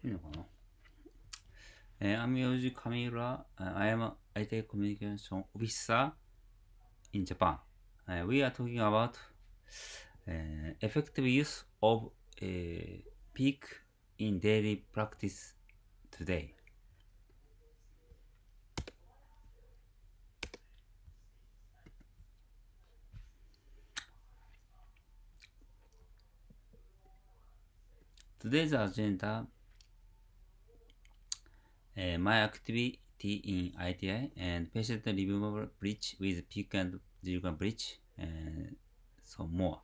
いいのかな。I'm Yoji Kamura. I am IT Communication Officer in Japan. We are talking about effective use of PEEK in daily practice today. Today's agenda, my activity in ITI and patient removable bridge with PEEK and digital bridge, and some more.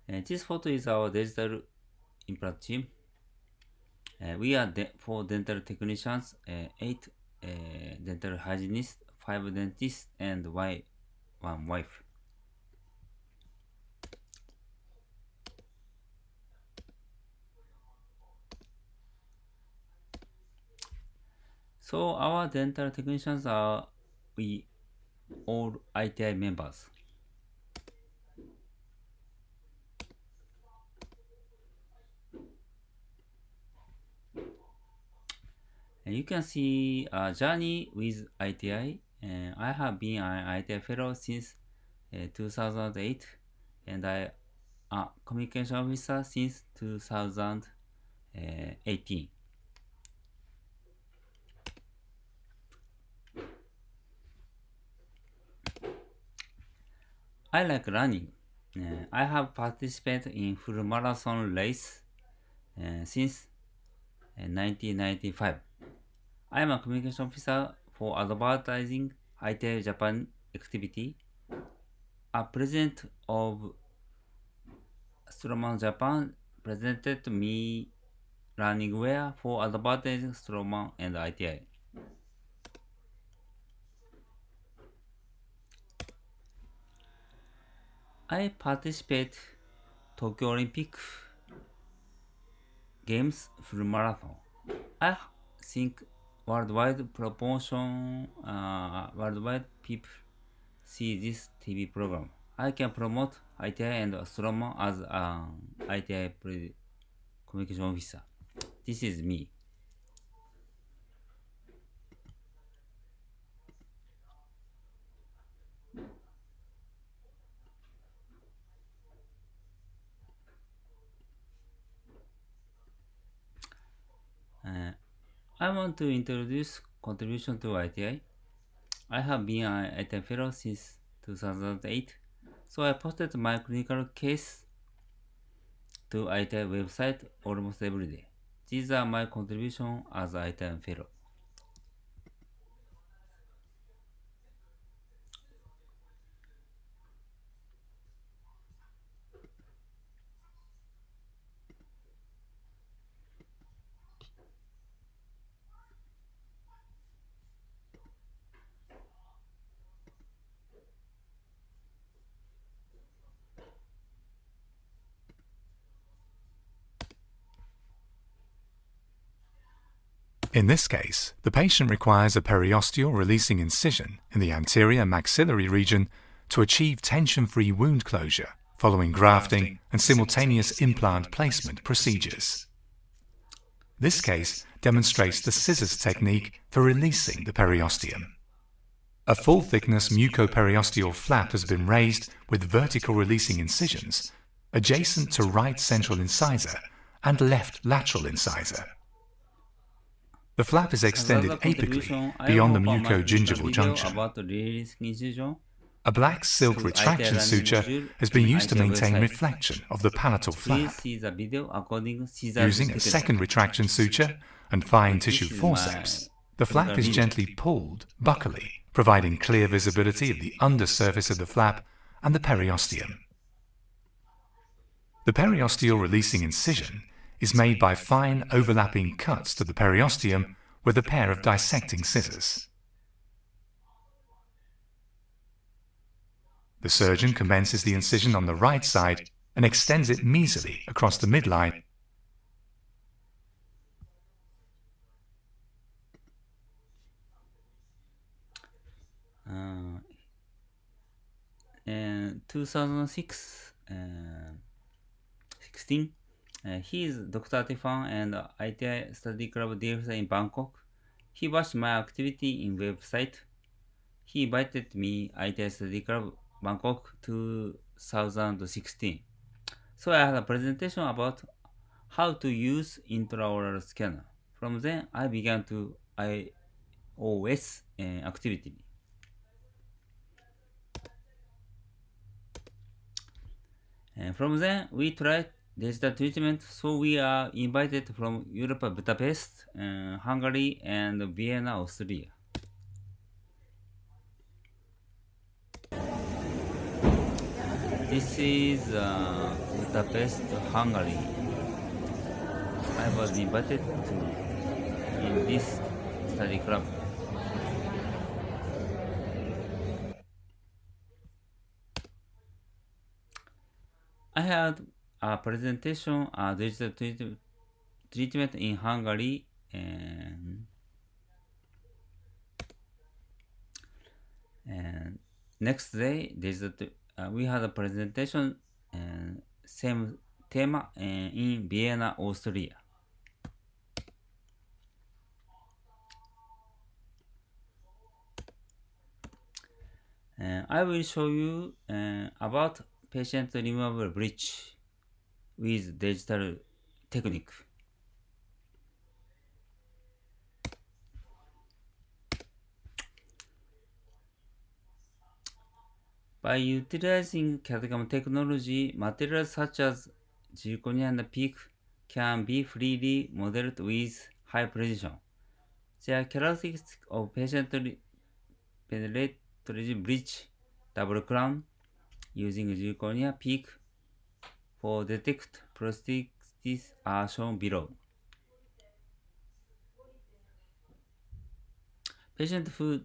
This photo is our digital implant team. We are for dental technicians, 8 dental hygienists, 5 dentists, and 1 wife. So our dental technicians are we all ITI members. And you can see a journey with ITI. I have been an ITI fellow since 2008, and I am communication officer since 2018. I like running. I have participated in full marathon race since 1995. I am a communication officer for advertising ITI Japan activity. A president of Strongman Japan presented me running wear for advertising Strongman and ITI. I participate Tokyo Olympic Games full marathon. I think worldwide people see this TV program. I can promote ITI and Strongman as an ITI communication officer. This is me. I want to introduce contribution to ITI. I have been an ITI fellow since 2008, so I posted my clinical case to ITI website almost every day. These are my contribution as ITI fellow. In this case, the patient requires a periosteal releasing incision in the anterior maxillary region to achieve tension-free wound closure following grafting and simultaneous implant placement procedures. This case demonstrates the scissors technique for releasing the periosteum. A full-thickness mucoperiosteal flap has been raised with vertical releasing incisions adjacent to right central incisor and left lateral incisor. The flap is extended apically beyond the mucogingival junction. A black silk retraction suture has been used to maintain reflection of the palatal flap. Using a second retraction suture and fine tissue forceps, the flap is gently pulled buccally, providing clear visibility of the undersurface of the flap and the periosteum. The periosteal releasing incision is made by fine overlapping cuts to the periosteum with a pair of dissecting scissors. The surgeon commences the incision on the right side and extends it mesally across the midline. In 2006, 2016. He is Dr. Tefan and ITI Study Club director in Bangkok. He watched my activity in website. He invited me ITI Study Club Bangkok 2016. So I had a presentation about how to use intraoral scanner. From then I began to iOS activity. And from then we tried digital treatment, so we are invited from Europe, Budapest, Hungary, and Vienna, Austria. This is Budapest, Hungary. I was invited to in this study club. I had a presentation, digital treatment in Hungary, and next day we had a presentation and same tema in Vienna, Austria. I will show you about patient removable bridge with digital technique. By utilizing CAD/CAM technology, materials such as zirconia and PEEK can be freely modeled with high precision. Their characteristics of patient penetratory bridge double crown using zirconia PEEK for detect prosthesis are shown below. Patients who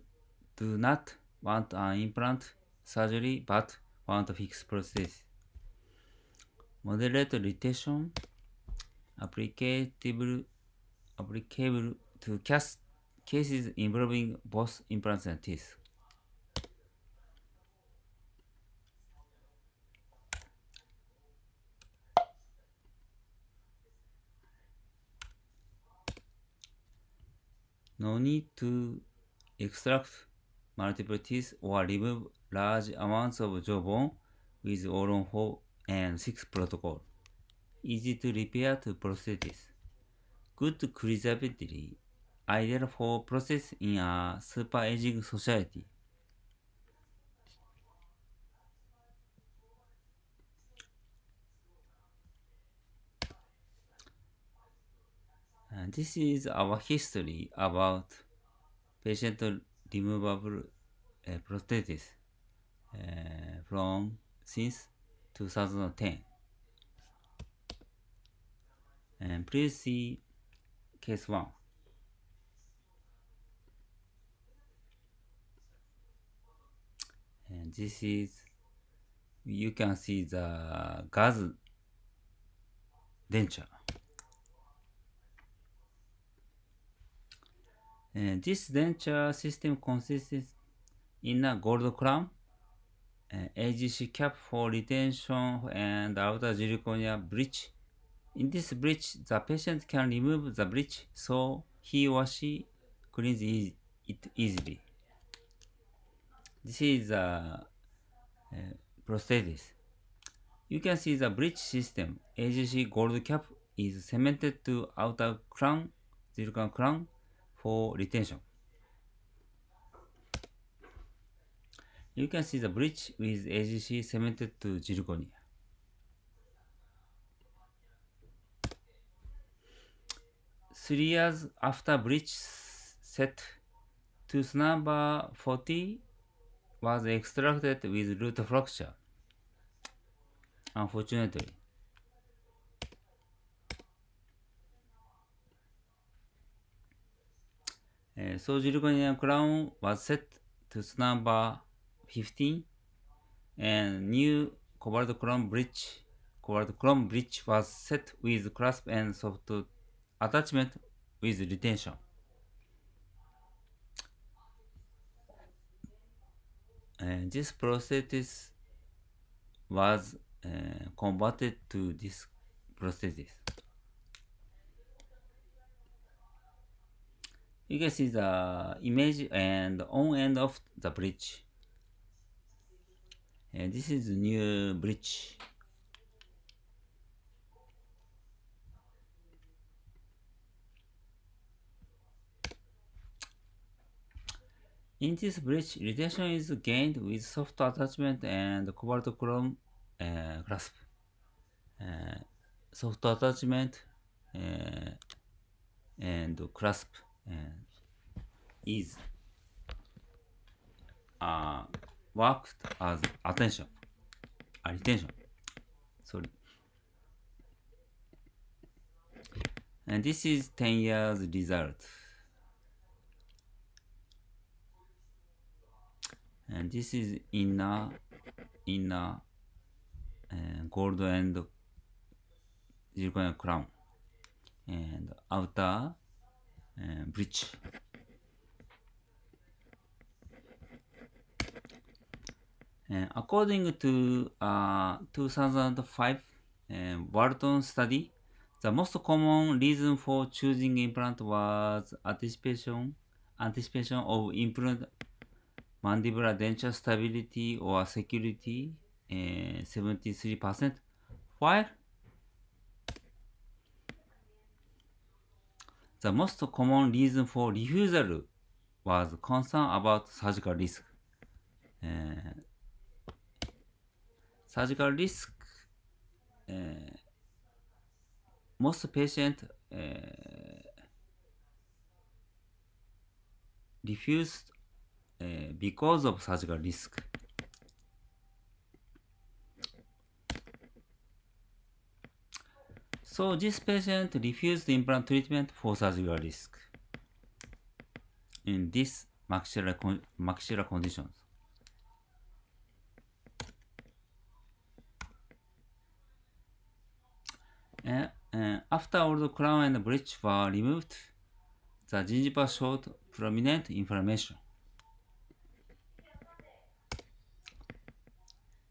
do not want an implant surgery but want a fixed prosthesis. Moderate retention, applicable to cases involving both implants and teeth. No need to extract multiple teeth or remove large amounts of jawbone with all on 4 and 6 protocol. Easy to repair to prosthesis. Good cleanability. Ideal for process in a super aging society. And this is our history about patient removable prosthesis from since 2010. And please see case 1. And this is, you can see the gas denture. And this denture system consists in a gold crown, AGC cap for retention, and outer zirconia bridge. In this bridge, the patient can remove the bridge so he or she cleans it easily. This is a prosthesis. You can see the bridge system. AGC gold cap is cemented to outer crown, zircon crown for retention. You can see the bridge with AGC cemented to zirconia. 3 years after bridge set, tooth number 40 was extracted with root fracture. Unfortunately, so zirconia crown was set to number 15, and new cobalt chrome bridge was set with clasp and soft attachment with retention. This prosthesis was converted to this prosthesis. You can see the image and on end of the bridge. And this is new bridge. In this bridge, retention is gained with soft attachment and cobalt chrome clasp. Soft attachment and clasp is worked as retention. Sorry. And this is 10 years result. And this is inner gold and zirconia crown and outer bridge. According to 2005 Walton study, the most common reason for choosing implant was anticipation of improved mandibular denture stability or security, 73%, while the most common reason for refusal was concern about surgical risk. Surgical risk, most patients refused because of surgical risk. So this patient refused implant treatment for surgical risk in this maxilla conditions. After all the crown and bridge were removed, the gingiva showed prominent inflammation.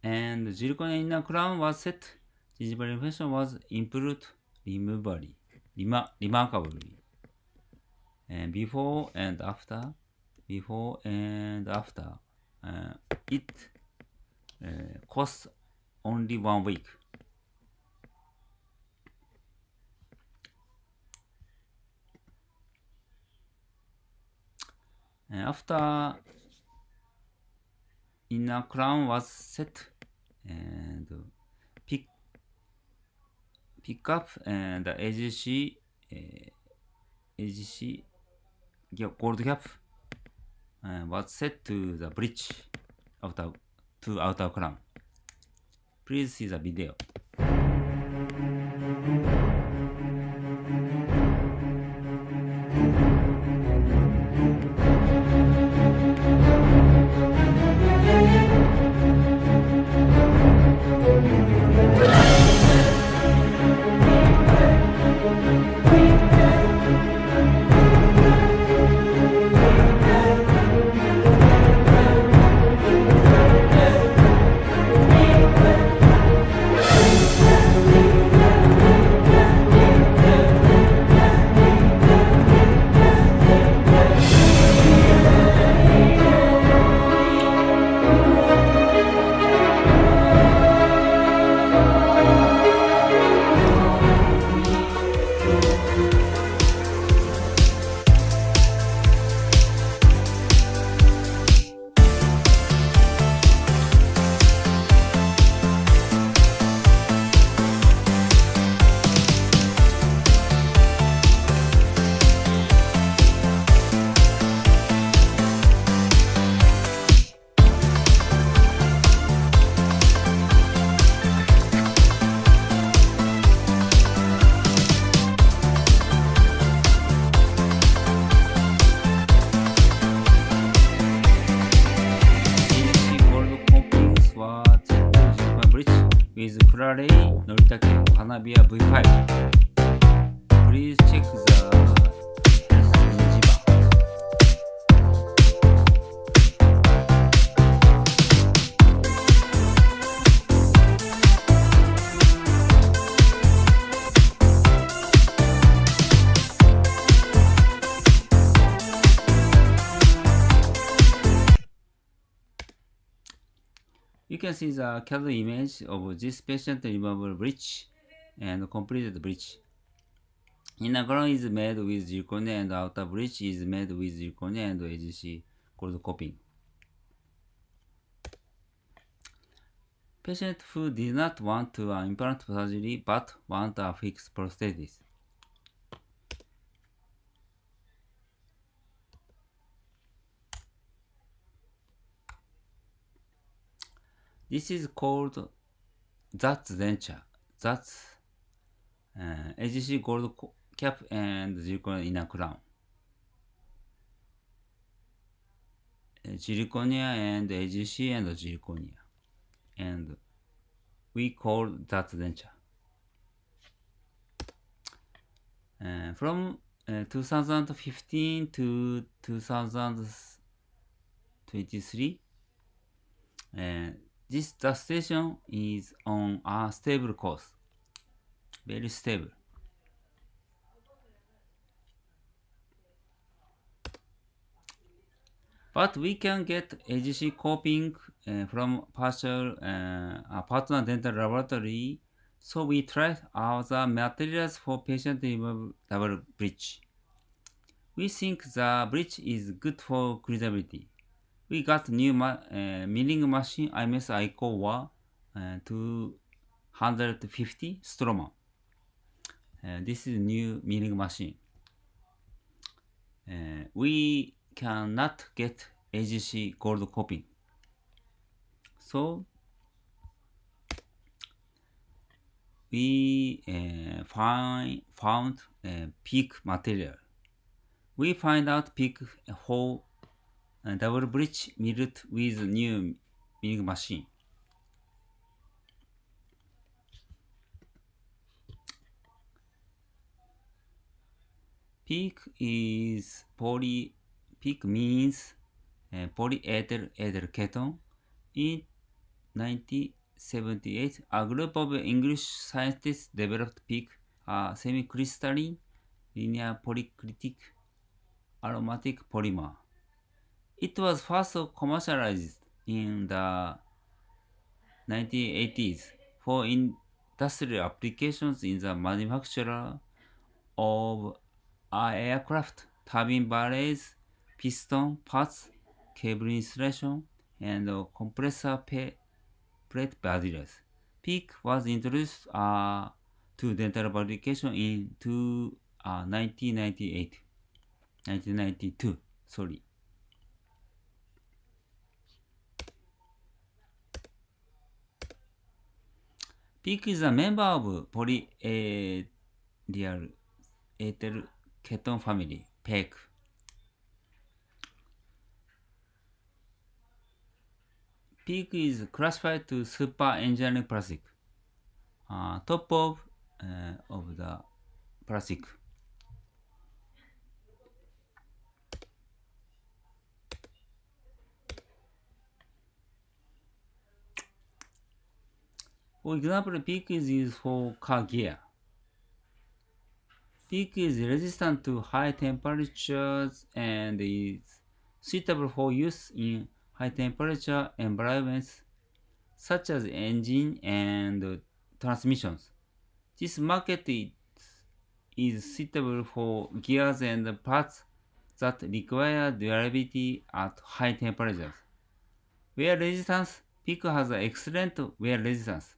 And the zirconia inner crown was set. Gingival inflammation was improved remarkably. And before and after, it costs only 1 week. And after inner crown was set and pick up and the AGC gold cap was set to the bridge to outer crown. Please see the video. with Kurare Noritake Hanabiya V5. Please check the health Nijiba. can see the CAD image of this patient removable bridge and completed bridge. Inner crown is made with zirconia and outer bridge is made with zirconia and AGC gold coping. Patient who did not want to implant surgery but want a fixed prosthesis. This is called that's denture. That's AGC gold cap and zirconia inner crown. Zirconia and AGC and zirconia. And we call that denture. From 2015 to 2023, the station is on a stable course, very stable. But we can get AGC coping from a partner dental laboratory, so we tried out the materials for patient removable bridge. We think the bridge is good for cleanability. We got new milling machine IMS ICO 250 Stroman. This is new milling machine. We cannot get AGC gold coping. So we found PEEK material. We find out PEEK whole double bridge milled with new milling machine. PEEK means polyethyl ethyl ketone. In 1978, a group of English scientists developed PEEK, a semi-crystalline linear polyclitic aromatic polymer. It was first commercialized in the 1980s for industrial applications in the manufacture of aircraft turbine barreys, piston parts, cable insulation, and compressor plate barriers. PEEK was introduced to dental fabrication in 1992. Sorry. PEEK is a member of polyaryl ethyl ketone family, PEEK. PEEK is classified to super engineering plastic, top of the plastic. For example, PEEK is used for car gear. PEEK is resistant to high temperatures and is suitable for use in high temperature environments such as engine and transmissions. This market is suitable for gears and parts that require durability at high temperatures. Wear resistance. PEEK has excellent wear resistance,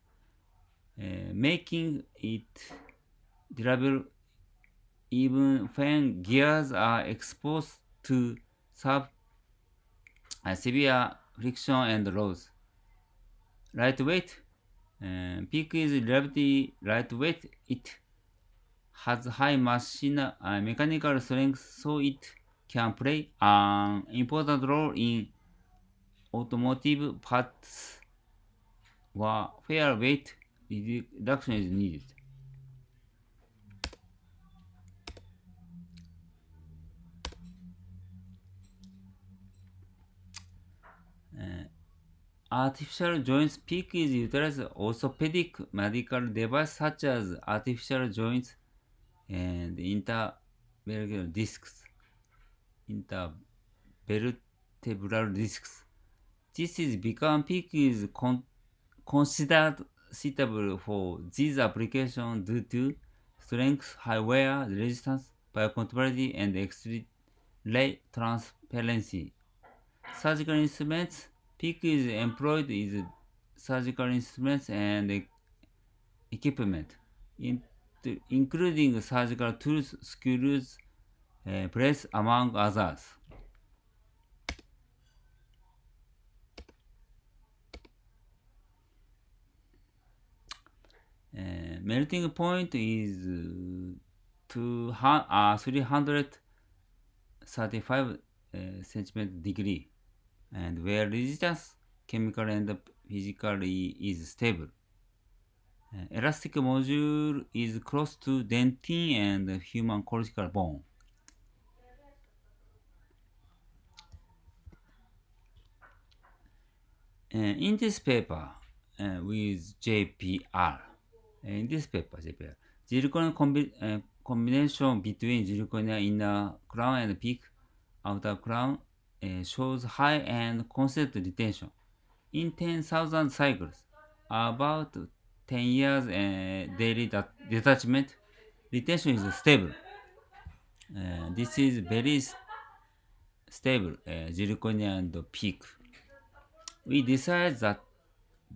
making it durable even when gears are exposed to severe friction and loads. Lightweight. PEEK is relatively lightweight. It has high mechanical strength, so it can play an important role in automotive parts where weight reduction is needed. Artificial joints. PEEK is utilized in orthopedic medical devices such as artificial joints and intervertebral discs. This is because PEEK is considered suitable for these applications due to strength, high wear resistance, biocompatibility, and X-ray transparency. Surgical instruments. PEEK is employed in surgical instruments and equipment, including surgical tools, screws, plates, among others. Melting point is 335 centimeter degree, and where resistance, chemical and physically, is stable. Elastic module is close to dentin and human cortical bone. In this paper with JPR, in this paper, JPR, zirconia combination between zirconia inner crown and peak outer crown shows high and constant retention in 10,000 cycles. About 10 years daily detachment retention is stable. This is very stable zirconia and peak. We decided that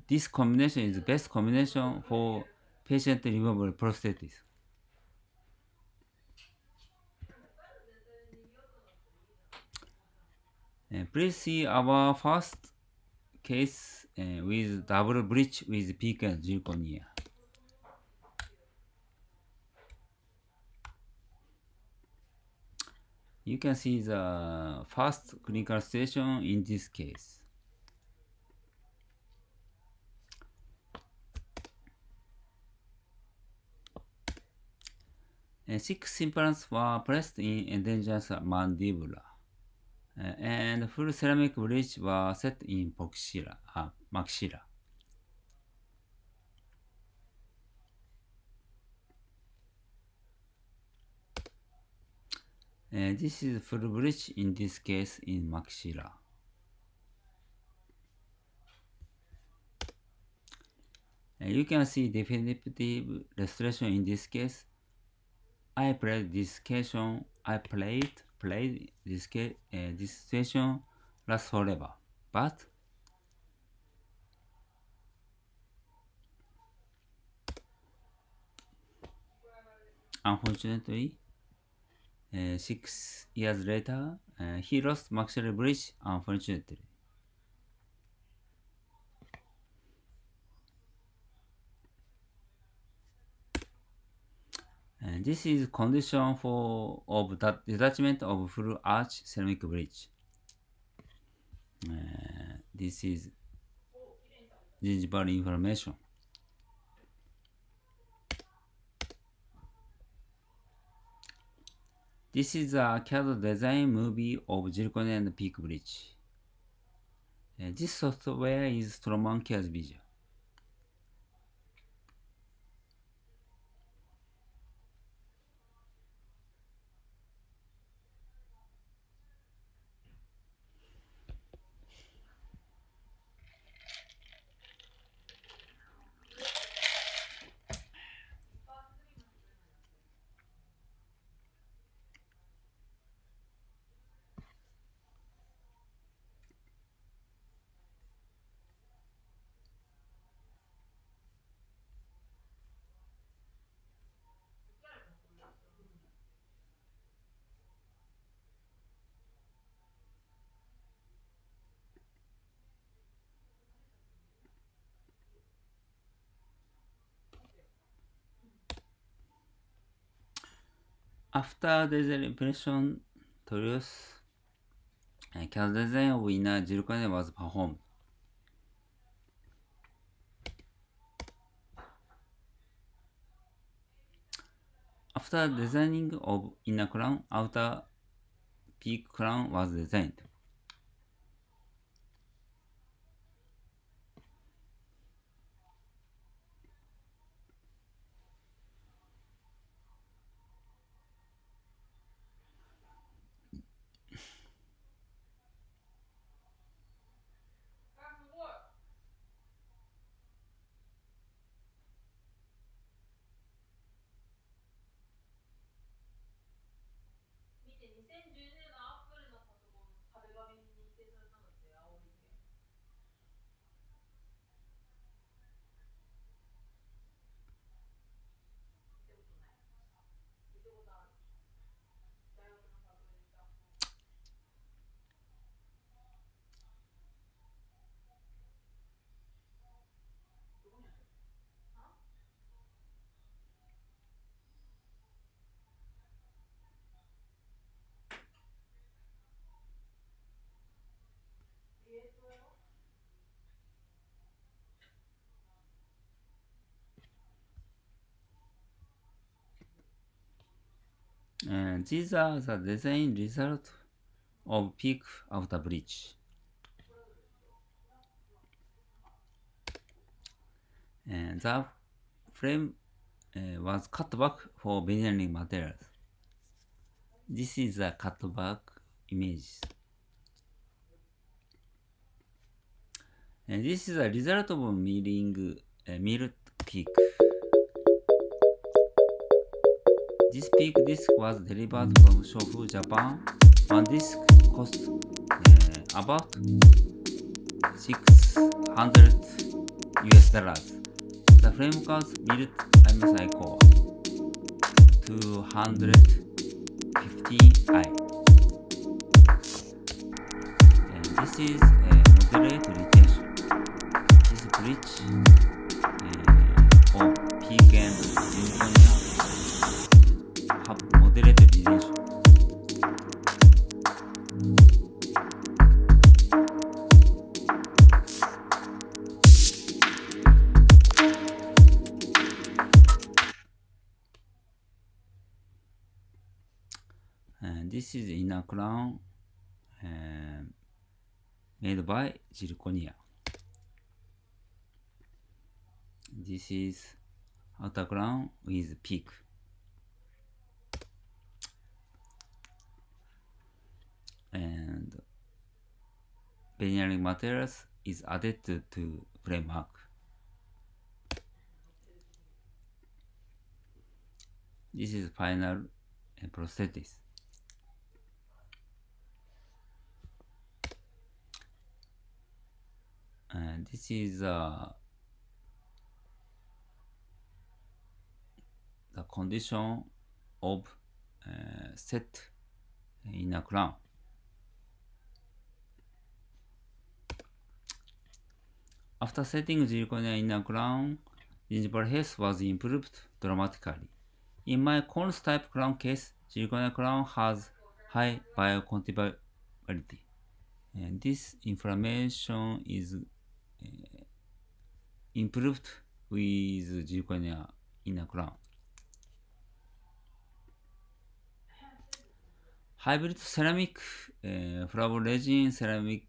this combination is the best combination for patient removable prosthesis. Please see our first case with double bridge with peak and zirconia. You can see the first clinical situation in this case. Six implants were placed in endangered mandibula, and full ceramic bridge were set in maxilla. This is full bridge in this case in maxilla. You can see definitive restoration in this case. I played this situation this situation lasts forever, but unfortunately 6 years later he lost maxillary bridge, unfortunately. And this is condition for of that detachment of full arch ceramic bridge. This is gingival inflammation. This is a CAD design movie of zirconia and peak bridge. This software is Stroman Care's vision. After the impression, Torios CAD design of inner zirconia was performed. After designing of inner crown, outer peak crown was designed. And these are the design result of peak of the bridge. And the frame was cut back for veneering materials. This is a cut back image. And this is a result of milled peak. This peak disc was delivered from Shofu, Japan. One disc cost about 600 US dollars. The frame was built MSI 250i. And this is a moderate retention. This bridge of peak and zirconia have moderate retention. And this is inner crown made by zirconia. This is outer crown with peak. And veneering materials is added to framework. This is final prosthesis. And this is the condition of set inner crown. After setting zirconia inner crown, gingival health was improved dramatically. In my cones type crown case, zirconia crown has high biocompatibility. And this inflammation is improved with zirconia inner crown. Hybrid ceramic flower resin ceramage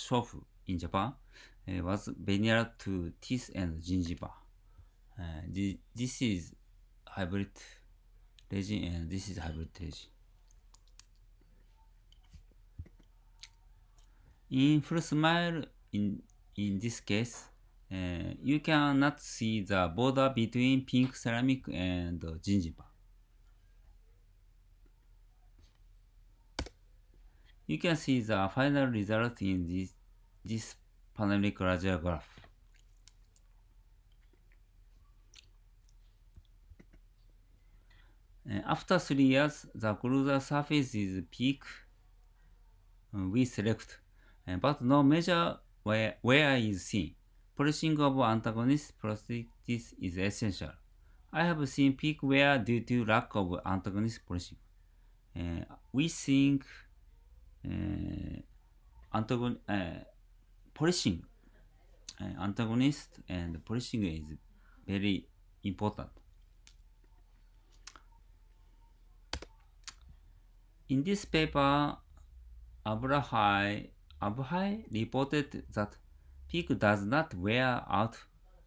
shop in Japan was veneered to teeth and gingiva. This is hybrid resin and this is hybrid resin. In full smile, in this case, you cannot see the border between pink ceramic and gingiva. You can see the final result in this panoramic laser graph. After 3 years, the closer surface is peak we select, but no major wear is seen. Polishing of antagonist prosthesis is essential. I have seen peak wear due to lack of antagonist polishing. We think polishing, antagonist and polishing is very important. In this paper, Abhai reported that PEEK does not wear out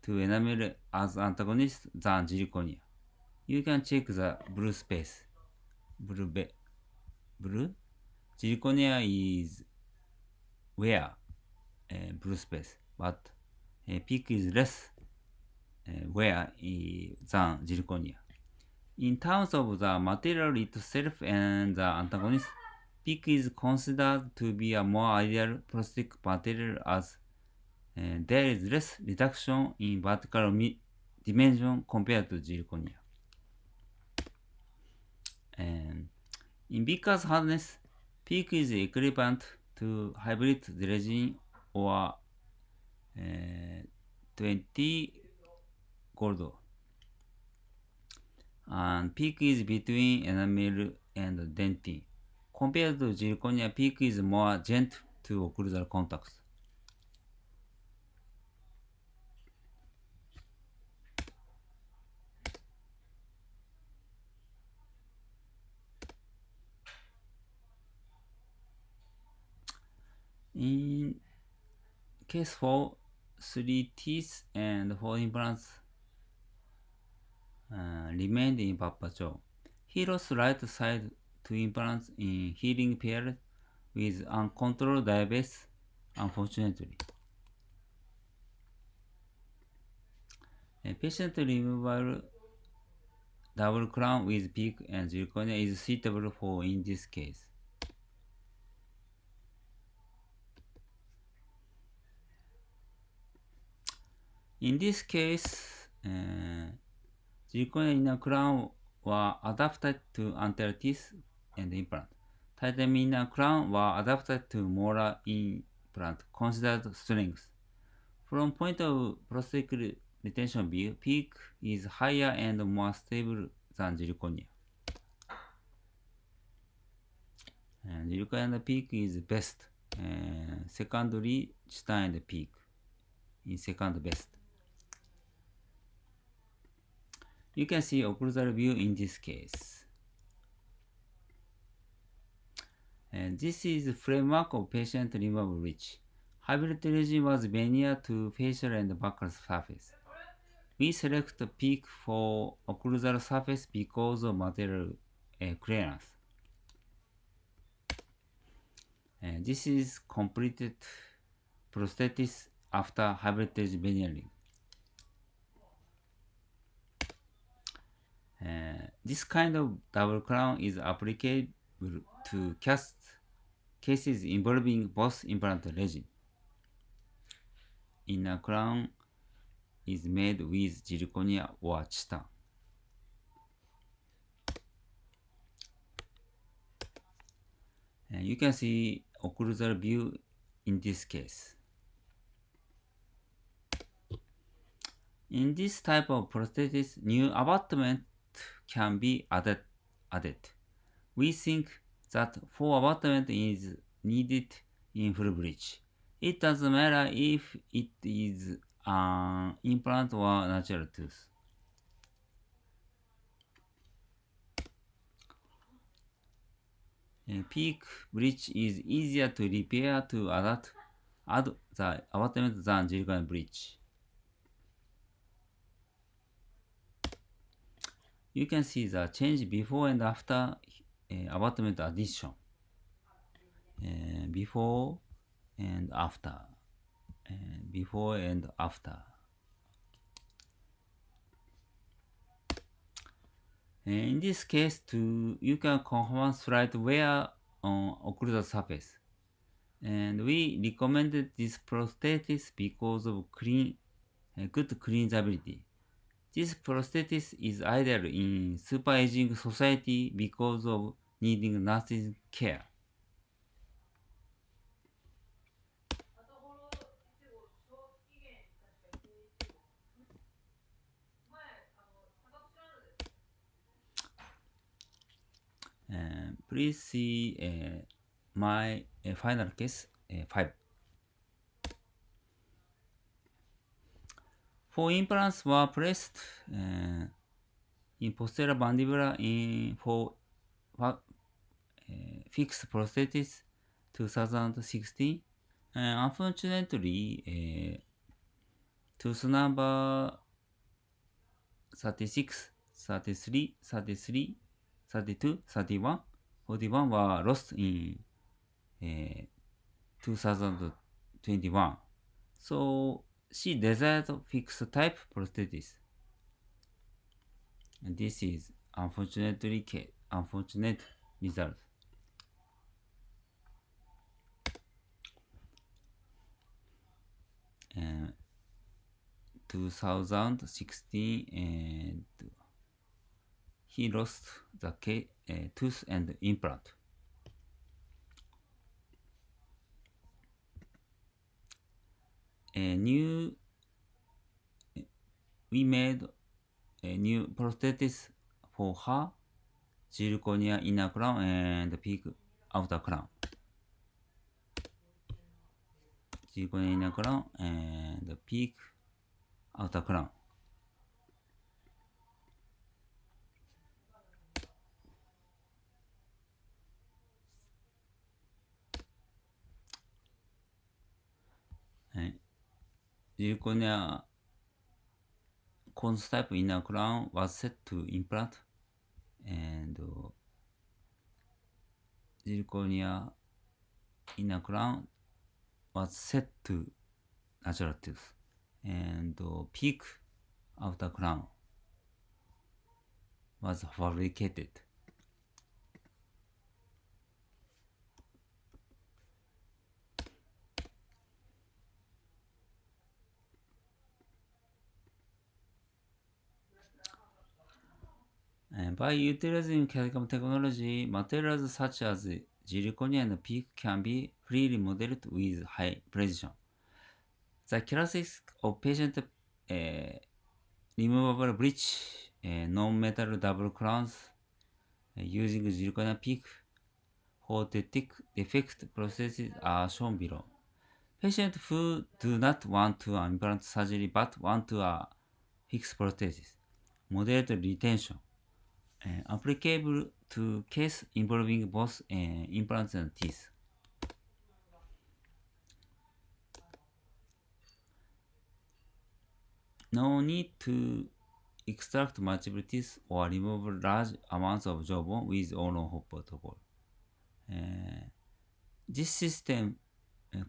to enamel as antagonist than zirconia. You can check the blue space. Blue. Zirconia is wear blue space, but PEEK is less wear than zirconia. In terms of the material itself and the antagonist, PEEK is considered to be a more ideal prosthetic material as there is less reduction in vertical dimension compared to zirconia. And in viscous hardness, PEEK is equivalent to hybrid resin or 20 gold. And PEEK is between enamel and dentin. Compared to zirconia, PEEK is more gentle to occlusal contacts. In case for 3 teeth and 4 implants remained in Papa Joe. He lost right side 2 implants in healing period with uncontrolled diabetes, unfortunately. A patient removal double crown with PEEK and zirconia is suitable for in this case. In this case, zirconia inner crown were adapted to anterior teeth and implant. Titanium inner crown were adapted to molar implant, considered strength. From point of prosthetic retention view, PEEK is higher and more stable than zirconia. And zirconia and PEEK is best. Secondary, titan and PEEK in second best. You can see occlusal view in this case. And this is framework of patient removable bridge. Hybrid region was veneer to facial and buccal surface. We select PEEK for occlusal surface because of material clearance. And this is completed prosthesis after hybrid veneering. This kind of double crown is applicable to cases involving both implant regime. Inner crown is made with zirconia or titan. And you can see occlusal view in this case. In this type of prosthesis, new abutment can be added. We think that 4 abutment is needed in full bridge. It doesn't matter if it is an implant or natural tooth. PEEK bridge is easier to repair to add the abutment than zirconia bridge. You can see the change before and after abutment addition. Before and after. Before and after. In this case, you can confirm slight wear on occlusal surface. And we recommended this prosthesis because of good cleanability. This prosthesis is ideal in super aging society because of needing nursing care. Please see my final case 5. 4 implants were placed in posterior mandibular for fixed prosthesis 2016. Unfortunately, tooth number 36, 33, 33, 32, 31, 41 were lost in 2021. So she desired fixed type prosthesis. And this is unfortunate result. And 2016 and he lost the tooth and implant. We made a new prosthesis for her, zirconia inner crown and PEEK outer crown. Zirconia inner crown and PEEK outer crown. zirconia cones type inner crown was set to implant, and zirconia inner crown was set to natural tooth, and peak outer crown was fabricated. And by utilizing CAD/CAM technology, materials such as zirconia and PEEK can be freely modeled with high precision. The characteristics of patient removable bridge, non-metal double crowns using zirconia PEEK for defect prostheses are shown below. Patients who do not want to implant surgery but want to fix prosthesis, moderate retention, applicable to case involving both implants and teeth. No need to extract multiple teeth or remove large amounts of jawbone with all-on protocol. This system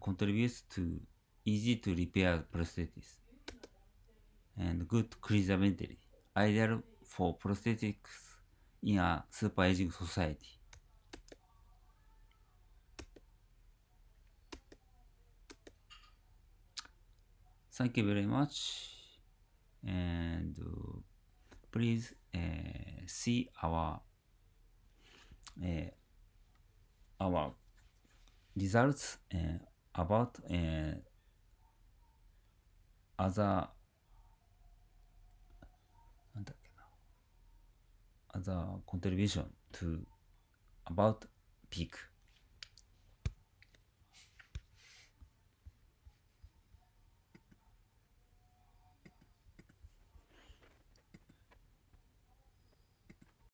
contributes to easy to repair prosthetics and good cleanability, ideal for prosthetics in a super aging society. Thank you very much, and please see our results about other contribution to about peak.